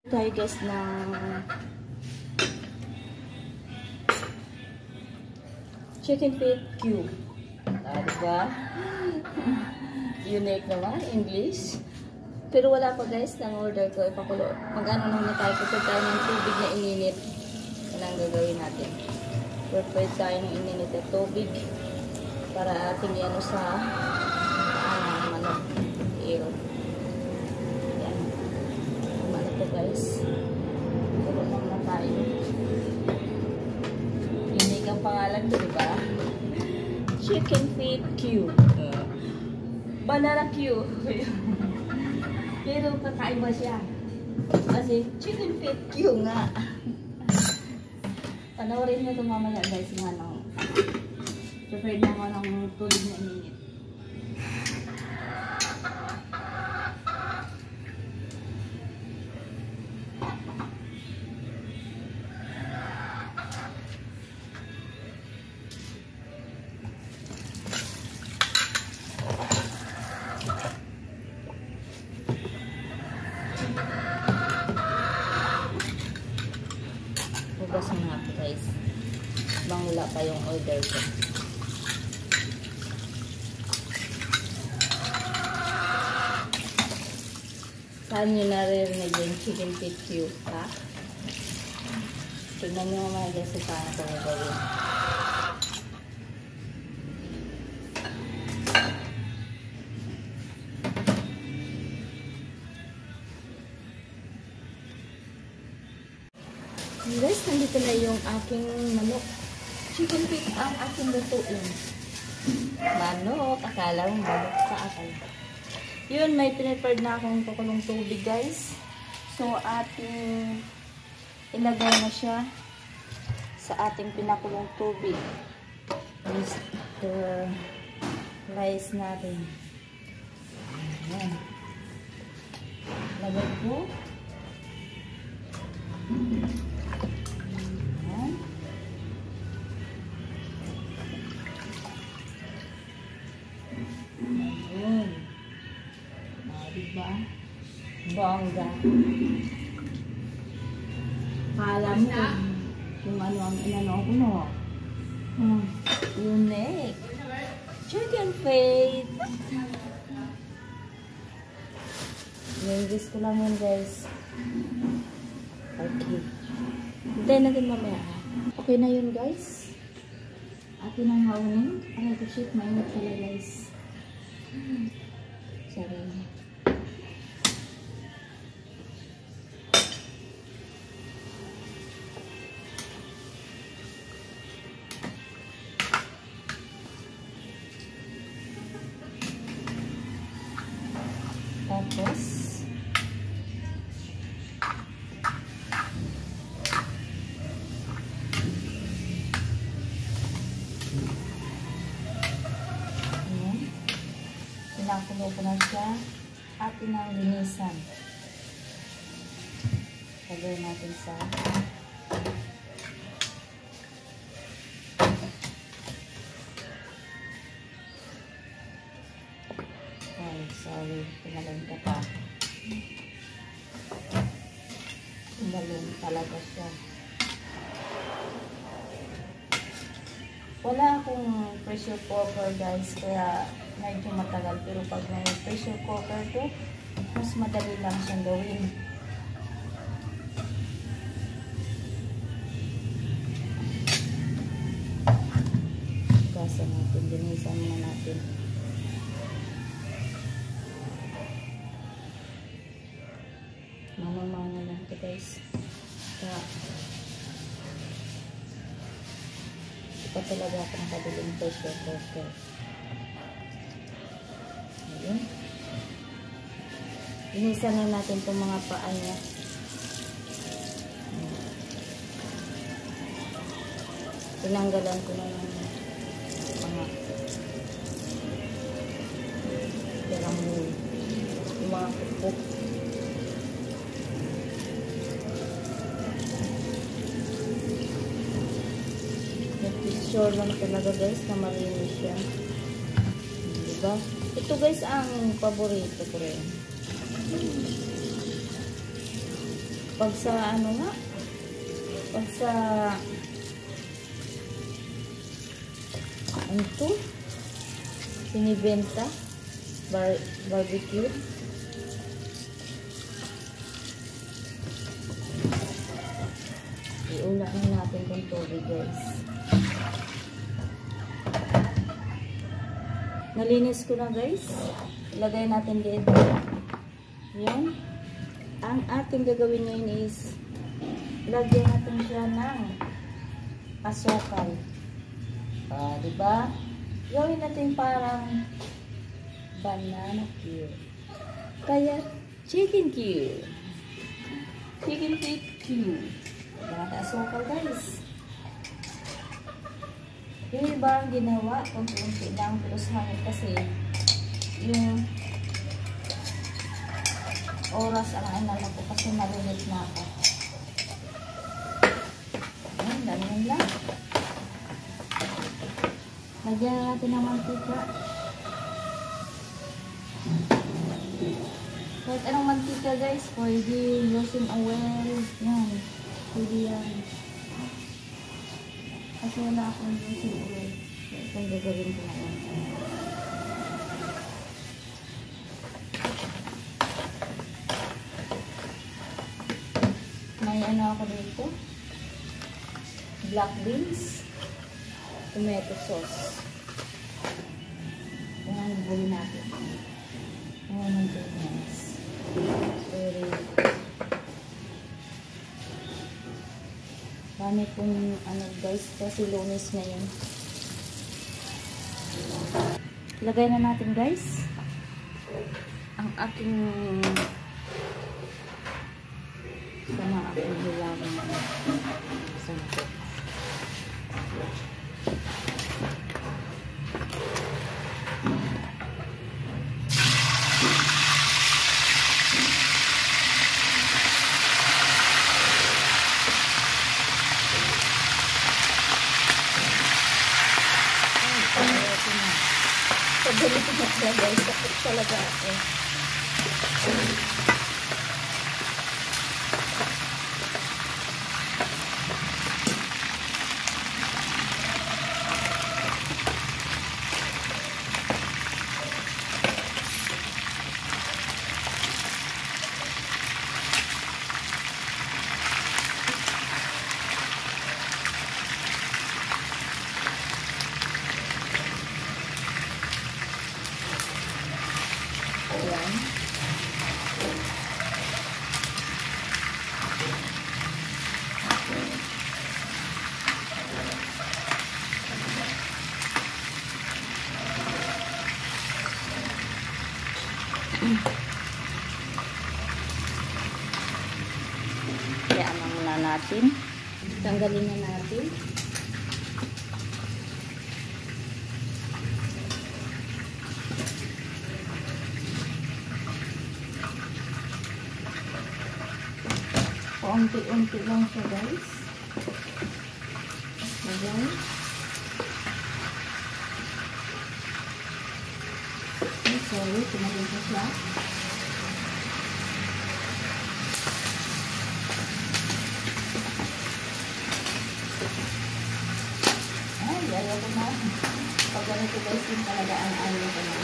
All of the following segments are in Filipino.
Tayo guys ng chicken feet cube. Diba? Unique naman, English. Pero wala pa guys, ng order ko. Ipakulo. Mag-ano naman tayo. Prepare tayo ng tubig na ininit. Yan ang gagawin natin. Prepare tayo ng ininit na tubig para ating ano sa manok. Iyo. Yan. Ano to guys. Puro lang na tayo. Unique ang pangalan ko, diba? Chicken feet cube. Banana cube. Pero kakaiba siya. Kasi chicken feet cube nga. Panoorin nyo ito mamaya guys. Prepared na ako ng tubig na ininit. Hugasan nga po guys. Bang wala pa yung order ko. Saan nyo naririnig yung chicken feet cube, ha? Tignan nyo mga guys kung paano ito gagawin. Guys, nandito na yung aking manok. Chicken feet ang aking lutuin. Manok, akala mo manok ka akala. Yun, may prepared na akong kukulong tubig guys. So, ating ilagay na siya sa ating pinakulong tubig. Mr. Rice natin. Ayan. Lagay ko. Diba? Bongga. Kala mo kung ano ang inano ko, no? Unique. Chicken feet. English ko lang yun, guys. Okay. Hintayin natin mamaya. Okay na yun, guys. Atin ang hawin. Aray ko, shit. Mainit pala, guys. Sorry. Tapos, ayan, pinakulo ko na siya at pinanglinisan. Lagay natin sa sorry, pinalun ka pa. Pinalun talaga siya. Wala akong pressure cooker guys, kaya medyo matagal. Pero pag may pressure cooker to, mas madali lang siyang gawin. Gasan natin, dinisan muna natin. Mamamana lang ito guys. Kaya ito talaga ako nakabiling pressure cooker. Ayun. Inisan na natin itong mga paa niya. Tinanggalan ko na ng mga yung mga pupuk. Sure lang talaga guys na malinis siya. Diba? Ito guys ang paborito ko rin. Pag sa ano nga, pag sa ano to? Sinibenta barbecue. Iulak na natin itong tubig, guys. Nalinis ko na, guys. Ilagay natin dito. Yan. Ang ating gagawin ngayon is lagyan natin siya ng asukal. Diba? Gawin natin parang banana cue. Kaya chicken cue. Chicken feet cue. Lagyan natin asukal, guys. Yung iba ang ginawa, kunti-unti lang, pero sa hangin kasi yung oras ang inala ko kasi malinit na ako. Ayan, ganyan lang. Lagyan na natin ng mantika. Kahit anong mantika, guys, pwede using oil. Yan, pwede yan. Kasi wala akong using oil. Itong gagawin ko na yan. May ano ako dito, black beans, tomato sauce. Yan, gawin natin. Ayan ang goodness. Very dami pong ano, guys, kasi Lunes ngayon. Lagay na natin, guys, ang aking sama akong hilagang sangkot. Pagdalit na siya, guys, sakit talaga ako. Ayan. Kaya ano muna natin. Tanggalin na natin. Unti-unti lang siya, guys. Ayan. Ay, sorry, tumalin ko siya. Ay, ayaw ko na. Pag ganito, guys, yung talaga ang ayaw ko na.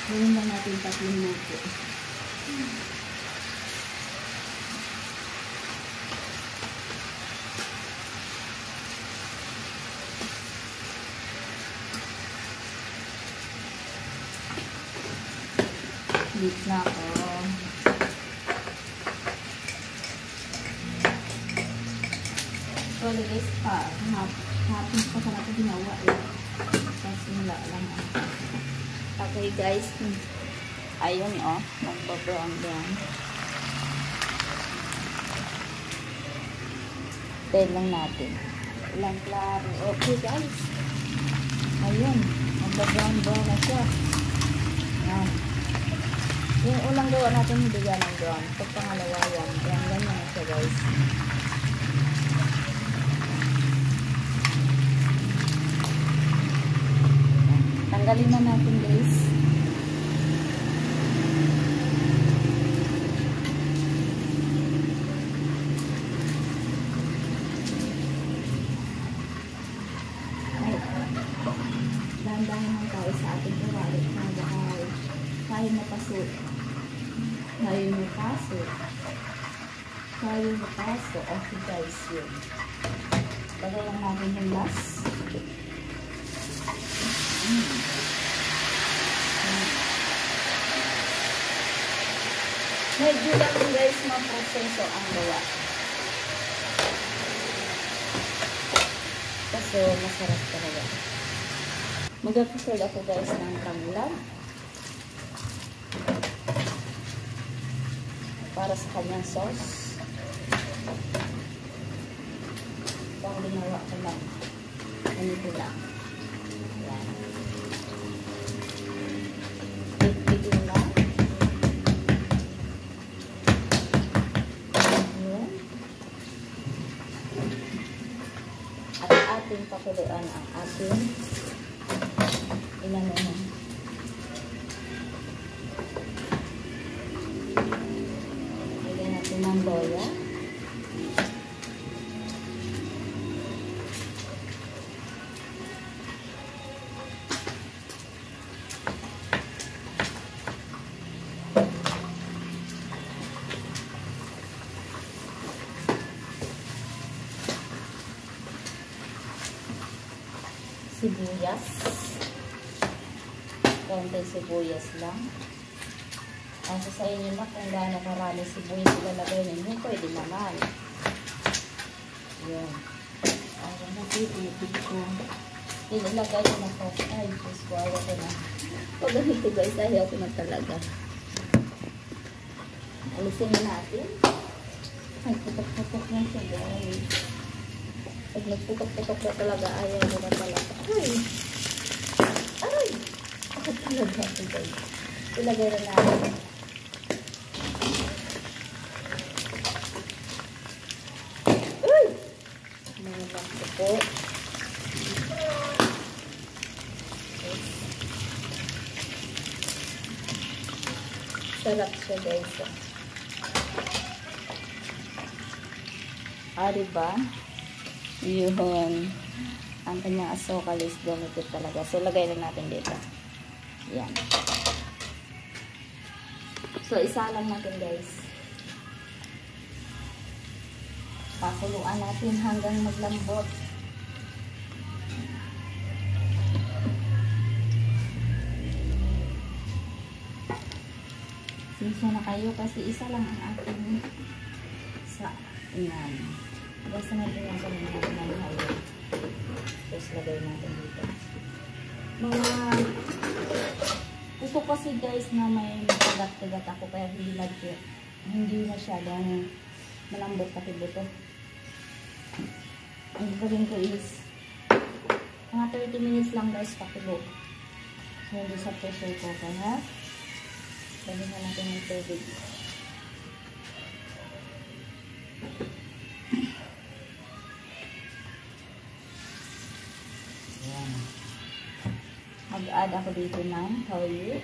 Gawin lang natin 3 minuto. Lit na ako. Actually guys, hapon pa sa natin ginawa eh. Kasi wala lang ako. Okay guys, ayun oh, magpa-brown brown. Tayo lang natin. Ilang klaro. Okay guys. Ayun, magpa-brown brown na siya. Yan. Yung unang gawa natin hindi yan ang brown. Pag pangalawa yan, ganyan na siya guys. Tanggalin na natin guys. Dahan-dahan lang tayo sa ating gawain. Tayo mapasok. Tayo mapasok. Tayo mapasok. Okay guys, yun. Lagay lang natin yung last. Medyo lang guys maproseso ang gawa. Kasi masarap talaga. Mag-prepared ako guys ng tanglad para sa kanyang sauce. Ito ang ginawa ko lang. Ganito lang. Yan. Big-bigin lang. Yan. At ating pakuluan ang ating inano na. Lagyan natin ng loya. Sibuyas. Konting sibuyas lang. Kasi sa inyo na kung gaano karami sibuyas ilalagay ninyo, pwede naman. Yan. Ayan na titipid ko. Ilalagay ko na po. Ay, just wow ko na. Pag ganito guys, ayaw ko na talaga. Alisin na natin. Ay, putok-putok na siya guys. Pag nagputok-putok na talaga, ayaw ko na talaga. Ay! Ay! Ako talaga ito guys. Ilagay na natin. Ay! Mga bakto po. Sarap siya guys. Diba? Yun. Ang kanyang asukal is ganito talaga. So, lagay lang natin dito. Yan. So, isa lang natin guys. Pakuluan natin hanggang maglambot. Sinsya na kayo kasi isa lang ang ating sa yan. Basta natin yung kanina natin ng hayo. Tapos lagay natin dito. Mga gusto kasi guys na may makagat-kagat ako kaya hindi masyadong malambot pati buto. Ang gagawin ko is mga 30 minutes lang guys pakilo. So hindi sa pressure cooker ha. Lagyan na natin ng tubig. Ayan. Mag-add ako dito ng toyo.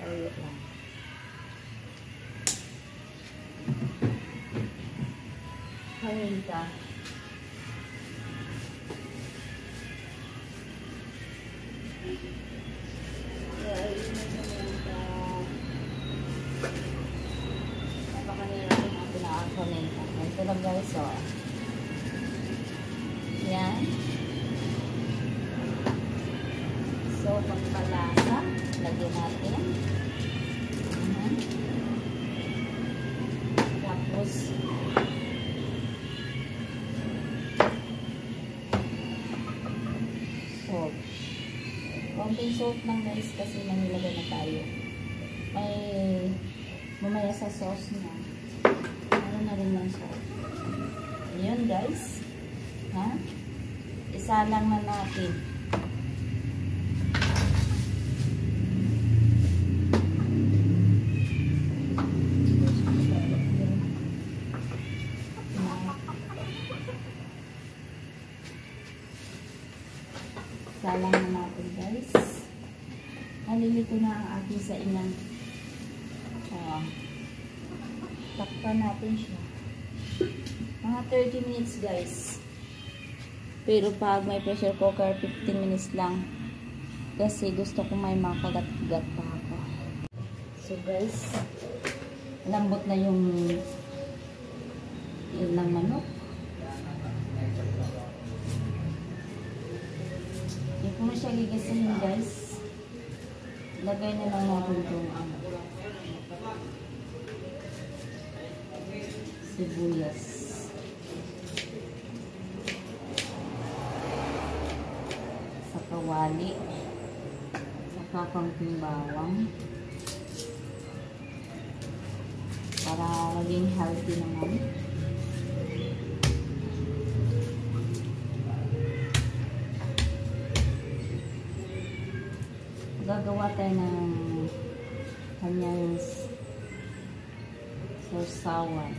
Toyo lang. Paminta. Ito lang guys, so yan. So, pagpalasa, lagyan natin. Tapos salt. Konting salt lang guys kasi manilagay na tayo. May mamaya sa sauce niya. Na rin lang siya. Ayan guys. Ha? Isa lang na natin. Ito na ang ating saingan. Takpan natin siya. Mga 30 minutes guys. Pero pag may pressure cooker, 15 minutes lang. Kasi gusto ko may makagat-gat pa ako. So guys, lambot na yung ilang manok. Hindi ko na siya gigisahin guys. Lagay na lang natin itong sibuyas. Sa kawali. Sa kaunting bawang. Para maging healthy naman. Gagawa tayo ng kanyang sausawan.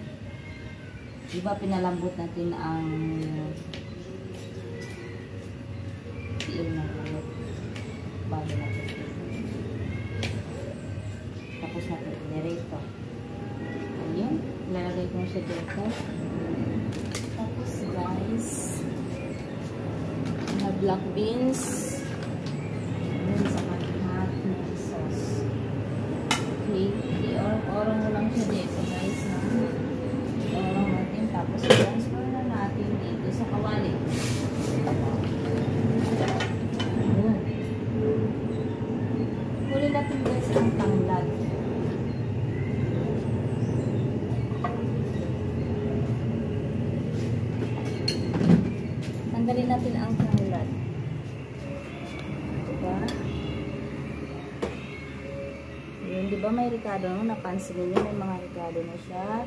Diba pinalambot natin ang tiil ng ulit bago natin. Tapos natin diretso. Ayun, lalagay ko siya dito. Tapos guys, na black beans. I-orong mo lang siya dito guys. I-orong natin. Tapos transfer na natin dito sa kawali. Huli natin guys ang tanglad. Tanggalin natin ang tanglad. Diba? Diba may ricado no? Napansin niyo may mga ricado na siya.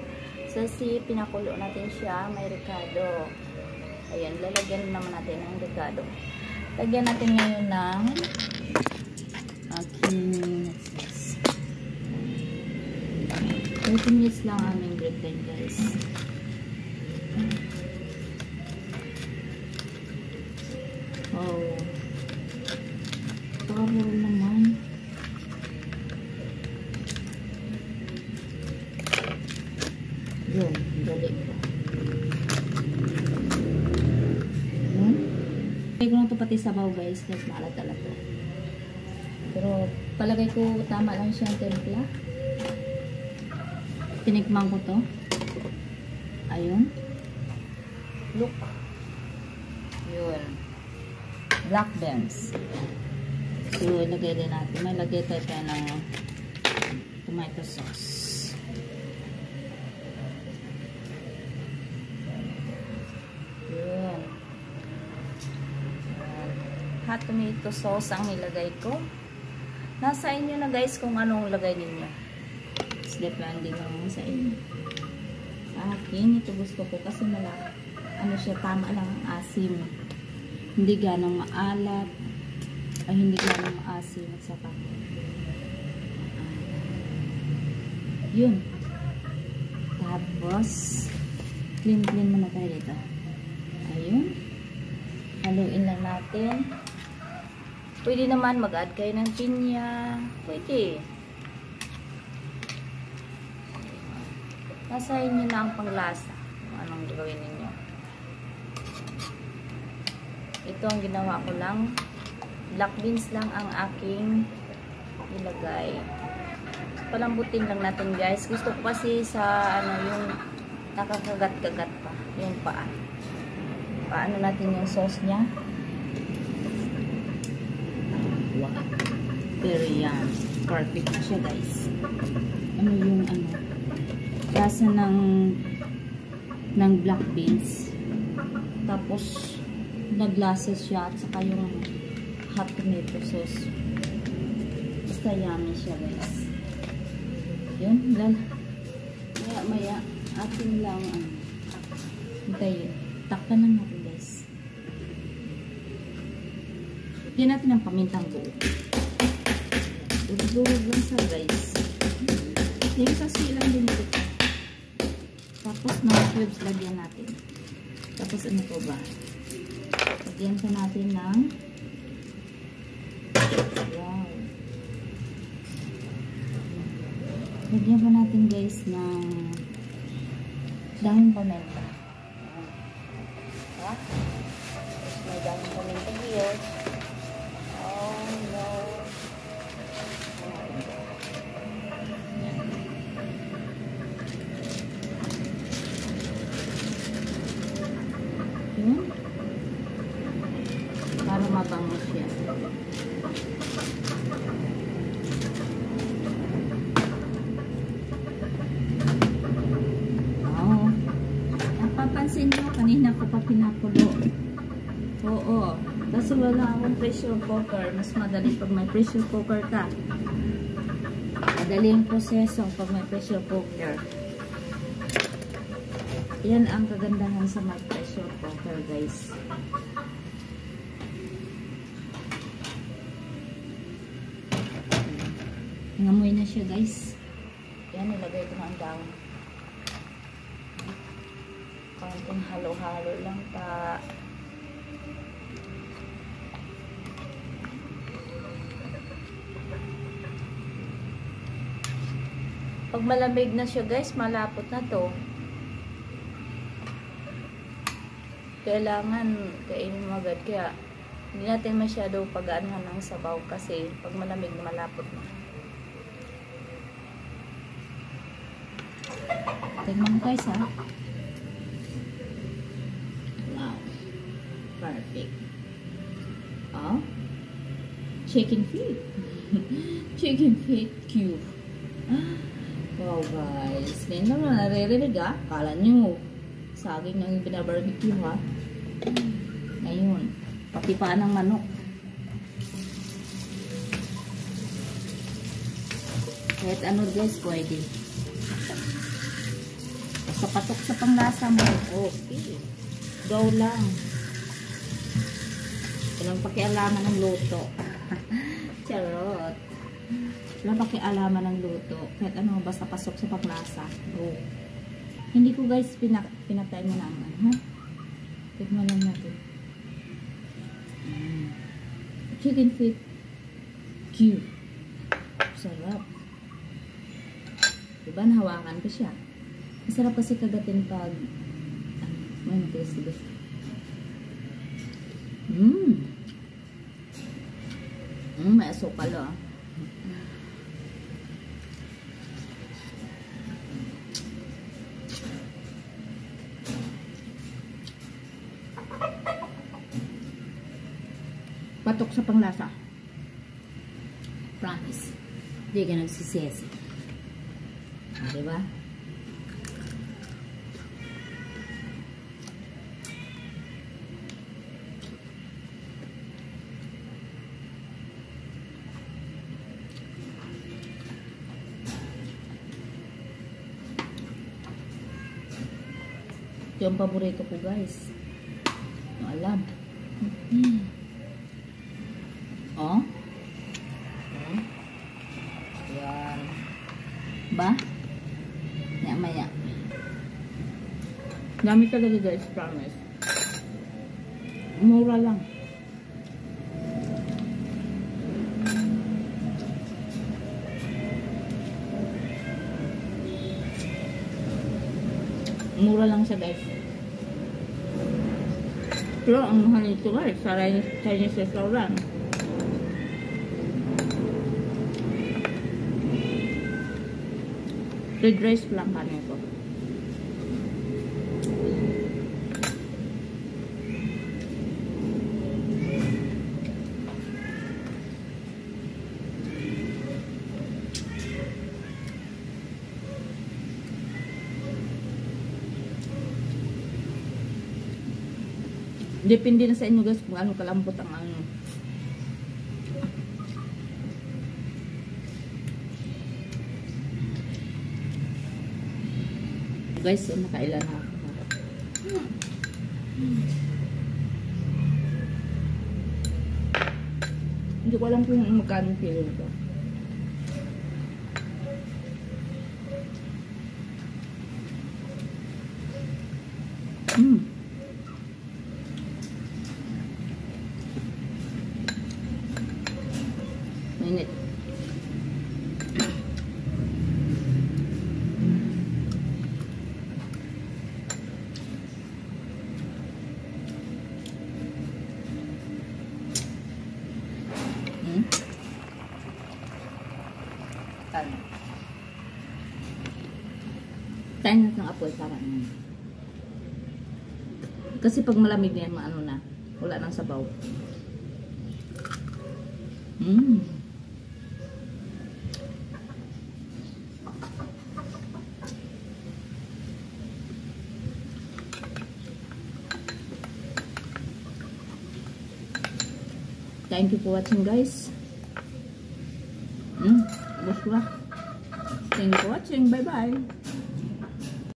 Kasi pinakulo natin siya, may ricado. Ayan, lalagyan naman natin ng ricado. Lagyan natin ngayon ng aking 30 minutes lang aming break time guys. Oh. Taro naman. Yun, dali ko. Lagay ko na ito pati sabaw guys, kasi maalat-alat to. Pero palagay ko tama lang siyang templa. Tinikman ko to. Ayun. Look. Yun. Black beans. So, ilagay din natin. May lagay tayo ng tomato sauce. Hot tomato sauce ang nilagay ko. Nasa inyo na guys kung anong lagay ninyo. It's depending lang sa inyo. Sa akin, ito gusto ko kasi ano siya, tama lang ang asim. Hindi ganong maalat. Ay, hindi ganong maasim. At saka, yun. Tapos, clean muna tayo dito. Ayun. Haluin lang natin. Pwede naman mag-add kayo ng pinya. Pwede. Nasa inyo na ang panglasa. Anong gagawin ninyo. Ito ang ginawa ko lang. Black beans lang ang aking ilagay. Palambutin lang natin guys. Gusto ko kasi sa yung nakakagat-kagat pa. Yung paa. Paano natin yung sauce niya. Wow. Pero yan. Perfect na siya guys. Ano yung lasa ng black beans. Tapos naglasa siya at saka yung hot tomato sauce. Basta yummy siya guys. Yun. Maya atin lang hintayin. Takpan lang natin guys. Lagyan natin ang pamintang buo. Durug-durug lang sa guys. Yung sasi lang din ito. Tapos mga cubes lagyan natin. Tapos ano po ba? Lagyan pa natin ng wow. Lagyan pa natin guys ng dahon pamenta. Ha? May dahon pamenta here. Oh no. Yun. Para mabango siya. Napapansin nyo, kanina ko pa pinakulo. Oo. Kasi wala akong pressure cooker. Mas madali pag may pressure cooker ka. Madali yung proseso pag may pressure cooker. Yan ang kagandahan sa may pressure cooker, guys. Nangamoy na siya, guys. Yan, nilagay ko ng dahon. Konting halo-halo lang pa. Pag malamig na siya, guys, malapot na to. Kailangan kainin mo agad. Kaya hindi natin masyado pag-aanhan ng sabaw kasi pag malamig na malapot na. Tingnan mo guys, ha. Wow. Perfect. Oh. Chicken feet. Chicken feet cube. Wow guys. Ngayon lang na naririnig, ha. Kala nyo saging ng binabarbecue, ha. Ngayon. Pati pa ng manok. Kahit ano guys, pwede. Basta patok sa panglasa mo. Okay. Go lang. Walang pakialaman ng luto. Charot. Walang pakialaman ng luto. Kahit ano, basta pasok sa panglasa. Go. Hindi ko guys pinatay mo naman. Ha? Tignan lang natin. Chicken feet cube. Sarap. Diba nahawakan ko siya? Masarap kasi kagatin pag may taste diba? May asukal, ah. Patok sa panglasa. Promise. Hindi ka nagsisisi. Diba? Ito yung paborito ko guys. Yung alam. Oh. Yan. Ba? Maya. Dami talaga guys, promise. Mura lang. Mura lang siya guys. Pero ang mahal nito guys, sa Chinese restaurant. Red rice lang kanin ko. Depende na sa inyo guys kung ano kalambot ang ano. Guys, nakailan na ako. Hindi ko alam kung magkano kilo ito. Mainit. Tayo natin ng apoy para kasi pag malamig na yan, maano na. Wala nang sabaw. Thank you for watching, guys. Thank you for watching. Bye-bye.